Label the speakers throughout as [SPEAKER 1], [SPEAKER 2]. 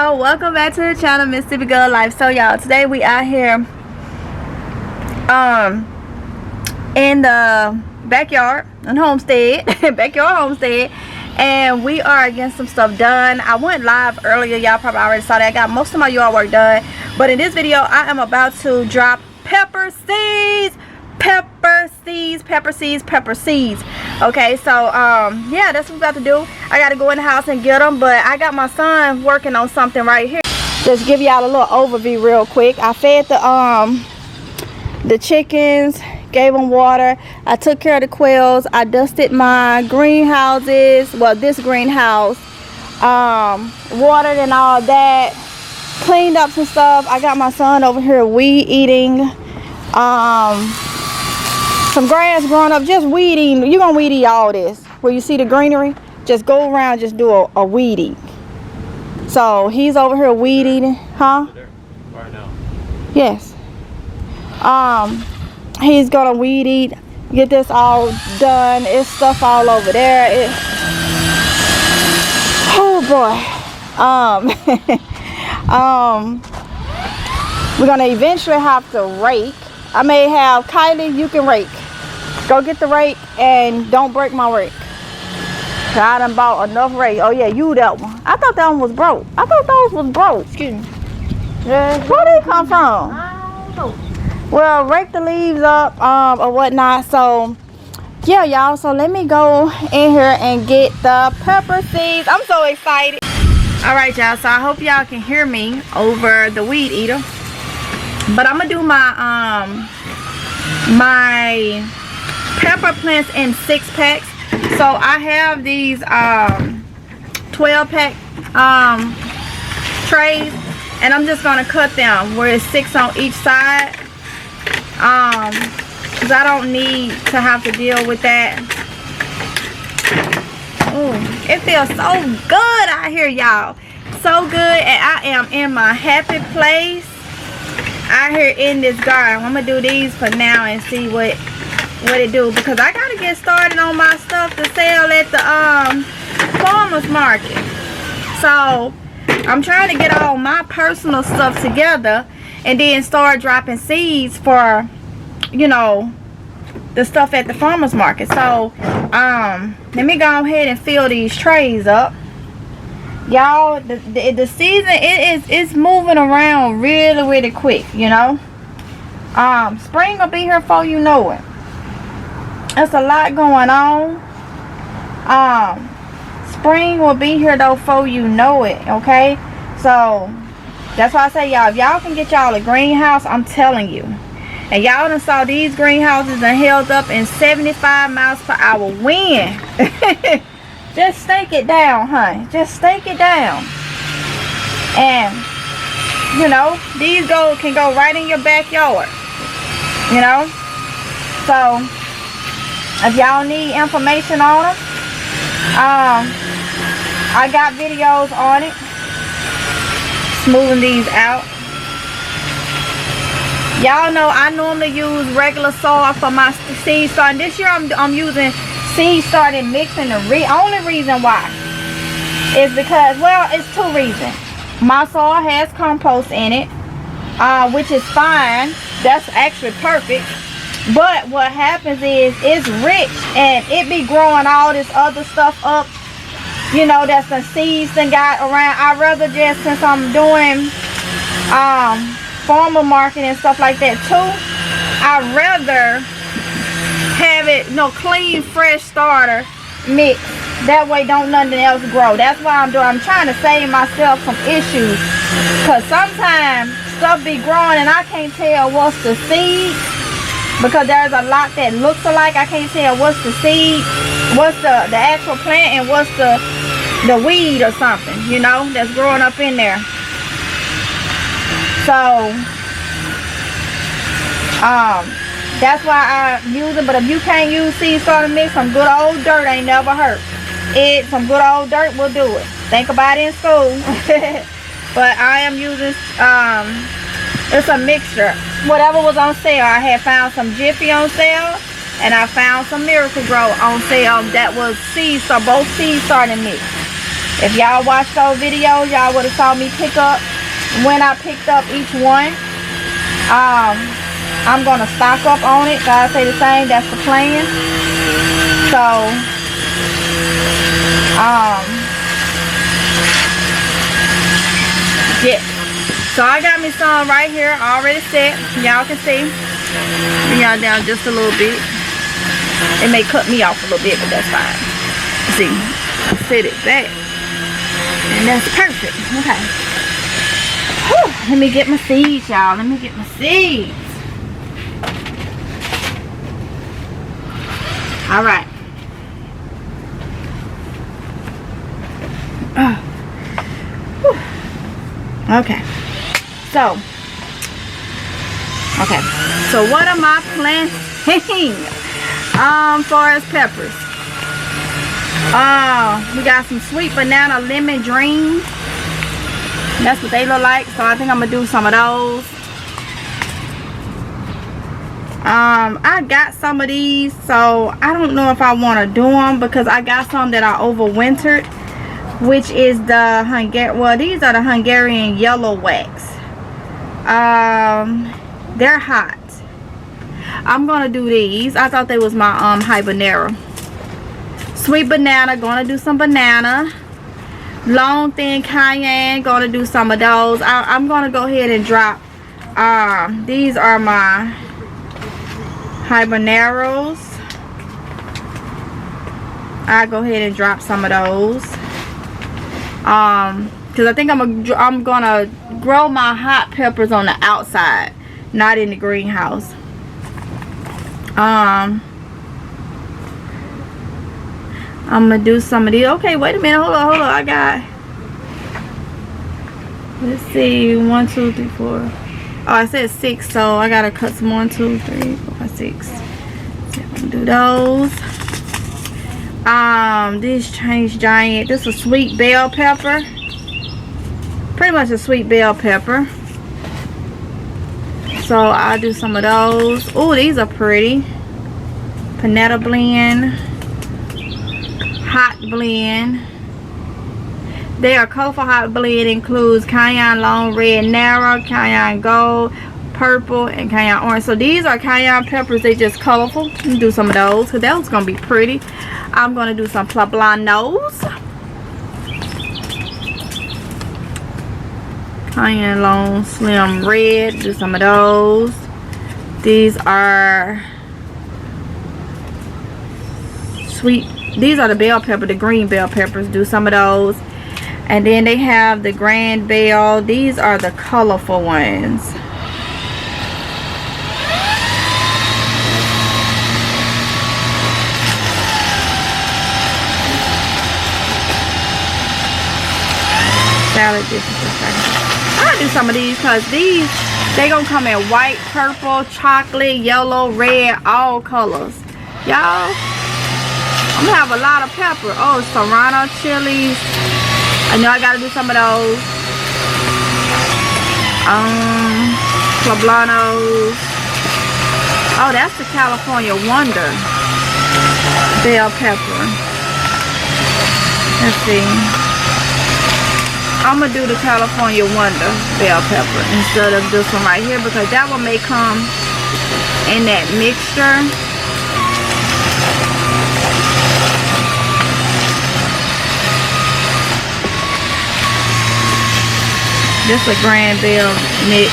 [SPEAKER 1] y'all, welcome back to the channel, Mississippi Girl Life. So y'all, today we out here in the backyard and homestead backyard homestead, and we are getting some stuff done. I went live earlier, y'all probably already saw that. I got most of my yard work done, but in this video I am about to drop pepper seeds. Okay, so yeah, that's what we're about to do. I gotta go in the house and get them, but I got my son working on something right here. Just give y'all a little overview real quick. I fed the chickens, gave them water, I took care of the quails, I dusted my greenhouses, well, this greenhouse, watered and all that, cleaned up some stuff. I got my son over here weed eating some grass growing up, just weed eating. You're gonna weed eat all this. Where you see the greenery, just go around, just do a weed eat. So he's over here weed eating, huh?
[SPEAKER 2] Right now.
[SPEAKER 1] Yes. He's gonna weed eat, get this all done. It's stuff all over there. Oh boy. We're gonna eventually have to rake. I may have Kylie, you can rake. Go get the rake and don't break my rake. I done bought enough rake. Oh yeah, you that one. I thought that one was broke. I thought those was broke. Excuse me. Yeah. Where did it come from? I don't know. Well, rake the leaves up or whatnot. So yeah, y'all, so let me go in here and get the pepper seeds. I'm so excited. All right, y'all, so I hope y'all can hear me over the weed eater. But I'm gonna do my my pepper plants in 6-packs. So I have these 12-pack trays, and I'm just gonna cut them where it's 6 on each side, because I don't need to have to deal with that. Ooh, it feels so good out here, y'all, so good. And I am in my happy place out here in this garden. I'm gonna do these for now and see what it do, because I gotta get started on my stuff to sell at the farmers market. So I'm trying to get all my personal stuff together and then start dropping seeds for, you know, the stuff at the farmers market. So let me go ahead and fill these trays up. Y'all, the season, it's moving around really quick, you know. Spring will be here before you know it. There's a lot going on. Spring will be here though before you know it, okay? So that's why I say, y'all, if y'all can get y'all a greenhouse, I'm telling you. And y'all done saw these greenhouses and held up in 75 miles per hour wind. Just stake it down, honey. Just stake it down. And, you know, these can go right in your backyard. You know? So, if y'all need information on them, I got videos on it. Smoothing these out. Y'all know I normally use regular soil for my seed starting. This year I'm using seed starting mix, and the only reason why is because, well, it's 2 reasons. My soil has compost in it, which is fine. That's actually perfect. But what happens is it's rich and it be growing all this other stuff up, you know, that's the seeds that got around. I'd rather just, since I'm doing farmer market and stuff like that too, I'd rather have it, clean, fresh starter mix. That way don't nothing else grow. That's why I'm trying to save myself some issues, because sometimes stuff be growing and I can't tell what's the seed, because there's a lot that looks alike. I can't tell what's the seed, what's the actual plant, and what's the weed or something, you know, that's growing up in there. So that's why I use it. But if you can't use seed starter mix, some good old dirt ain't never hurt. Some good old dirt will do it. Think about it in school. But I am using it's a mixture. Whatever was on sale. I had found some Jiffy on sale, and I found some Miracle Grow on sale that was both seed starting mix. If y'all watched those videos, y'all would have saw me pick up when I picked up each one. I'm gonna stock up on it. God say the same. That's the plan. So yeah. So I got me some right here already set. Y'all can see. Bring y'all down just a little bit. It may cut me off a little bit, but that's fine. See, I set it back, and that's perfect. Okay. Whew. Let me get my seeds, y'all. Let me get my seeds. All right. Okay. So what am I planting? Far as peppers. We got some sweet banana lemon dream. That's what they look like. So I think I'm gonna do some of those. I got some of these, so I don't know if I want to do them because I got some that are overwintered, which is the these are the Hungarian yellow wax. They're hot. I'm gonna do these. I thought they was my habanero. Sweet banana, gonna do some banana. Long thin cayenne, gonna do some of those. I'm gonna go ahead and drop these are my habaneros. I'll go ahead and drop some of those because I think I'm gonna grow my hot peppers on the outside, not in the greenhouse. I'm gonna do some of these. Okay, wait a minute, hold on. I got, let's see, 1 2 3 4. Oh, I said 6, so I gotta cut some 1 2 3 4 5 6. So I'm gonna do those. This Change Giant, this is a sweet bell pepper. Pretty much a sweet bell pepper. So I'll do some of those. Oh, these are pretty. Panetta blend. Hot blend. They are colorful. Hot blend includes cayenne long red narrow, cayenne gold, purple, and cayenne orange. So these are cayenne peppers. They just colorful. Let me do some of those because that was gonna be pretty. I'm gonna do some poblanos. Cayenne long slim red. Do some of those. These are sweet. These are the bell pepper, the green bell peppers. Do some of those. And then they have the grand bell. These are the colorful ones. Salad dishes. I'll do some of these because these, they gonna come in white, purple, chocolate, yellow, red, all colors. Y'all, I'm gonna have a lot of pepper. Oh, serrano chilies. I know I gotta do some of those. Poblanos. Oh, that's the California Wonder bell pepper. Let's see. I'm gonna do the California Wonder bell pepper instead of this one right here because that one may come in that mixture. This is a grand bell mix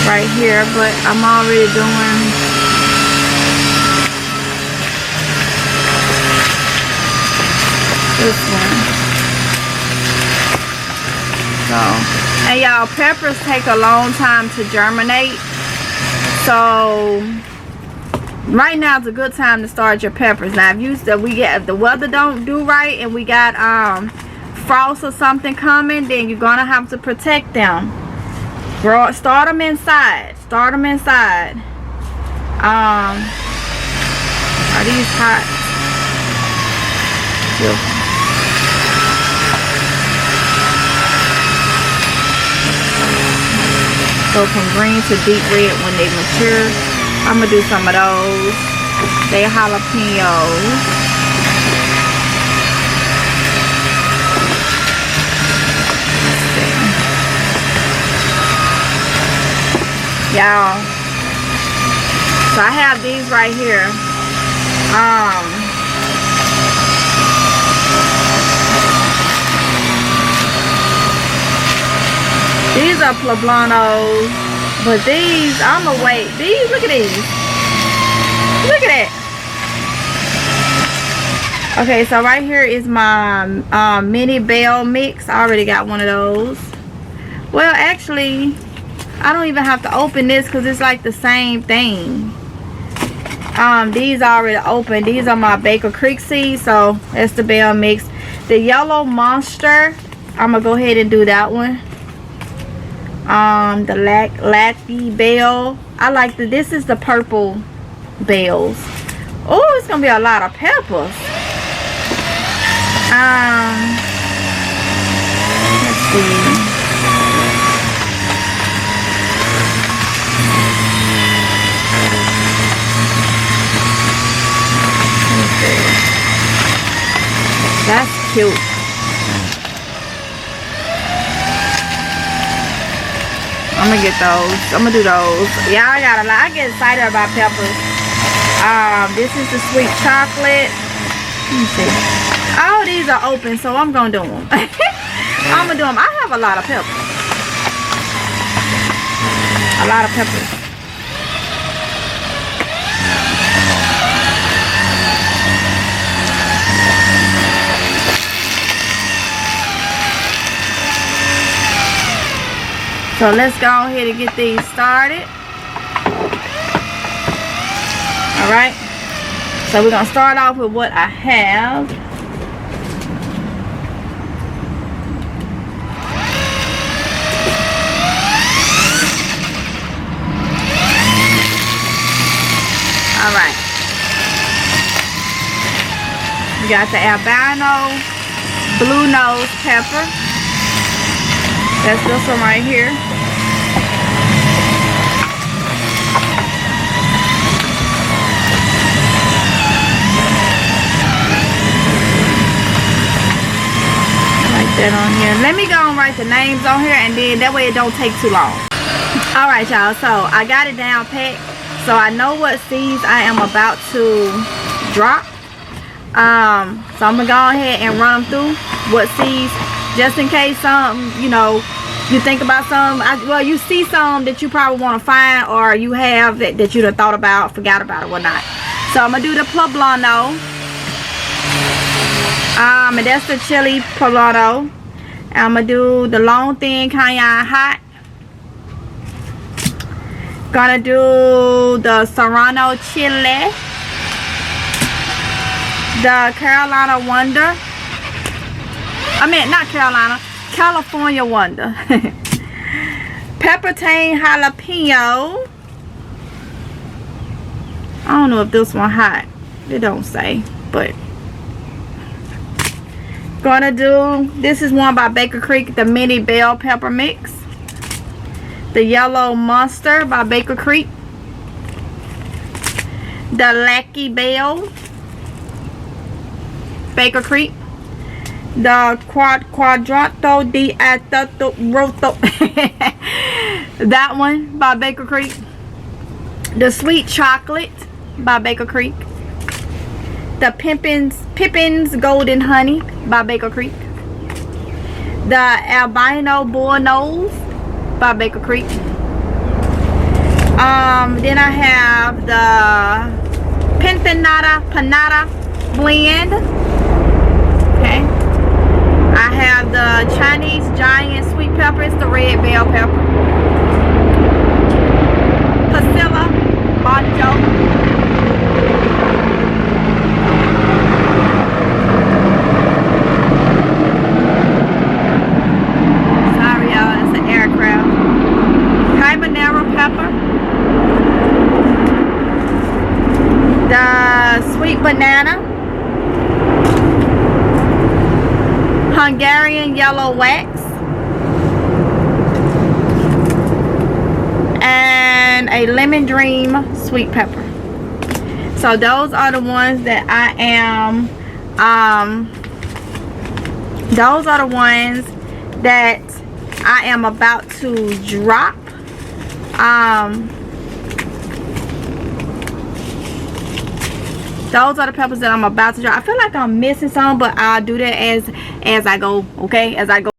[SPEAKER 1] right here, but I'm already doing this one. So, and y'all, peppers take a long time to germinate. So right now is a good time to start your peppers. Now if the weather don't do right and we got frost or something coming, then you're gonna have to protect them. Start them inside. Start them inside. Are these hot? Beautiful. Go from green to deep red when they mature. I'm gonna do some of those. They jalapenos. y'all. So I have these right here. These are poblanos, but these, I'ma wait. These, look at these. Look at that. Okay, so right here is my mini bell mix. I already got one of those. Well, actually, I don't even have to open this because it's like the same thing. These are already open. These are my Baker Creek seeds, so that's the bell mix. The yellow monster, I'm gonna go ahead and do that one. The Lackey bell. I like this is the purple bells. Oh, it's gonna be a lot of peppers. Let's see. That's cute. I'm gonna get those. I'm gonna do those. Yeah, I got a lot. I get excited about peppers. This is the sweet chocolate. Let me see. All these are open, so I'm gonna do them. I'm gonna do them. I have a lot of peppers. A lot of peppers. So let's go ahead and get these started. Alright. So we're going to start off with what I have. Alright. We got the albino blue nose pepper. That's this one right here. Like that on here. Let me go and write the names on here, and then that way it don't take too long. Alright, y'all. So I got it down packed. So I know what seeds I am about to drop. So I'm gonna go ahead and run them through what seeds, just in case some, you know, you think about some, well, you see some that you probably want to find, or you have that you done thought about, forgot about it, whatnot. So I'm gonna do the poblano, and that's the chili poblano. I'm gonna do the long thin cayenne hot. Gonna do the Serrano chili, the Carolina Wonder. I mean, not Carolina, California Wonder. Peppertane jalapeno. I don't know if this one hot. It don't say, but gonna do, this is one by Baker Creek, the mini bell pepper mix. The yellow monster by Baker Creek. The Lackey Bell, Baker Creek. The Quadrato di Roto. That one by Baker Creek. The Sweet Chocolate by Baker Creek. The Pippin's Golden Honey by Baker Creek. The Albino Bull Nose by Baker Creek. Then I have the Panada Blend. Okay. I have the Chinese Giant Sweet Pepper. It's the red bell pepper. Pasilla Banjo. Sorry, y'all. It's an aircraft. Habanero pepper. The sweet banana. Hungarian yellow wax, and a lemon dream sweet pepper. So those are the ones that I am those are the ones that I am about to drop. Those are the peppers that I'm about to dry. I feel like I'm missing some, but I'll do that as I go, okay? As I go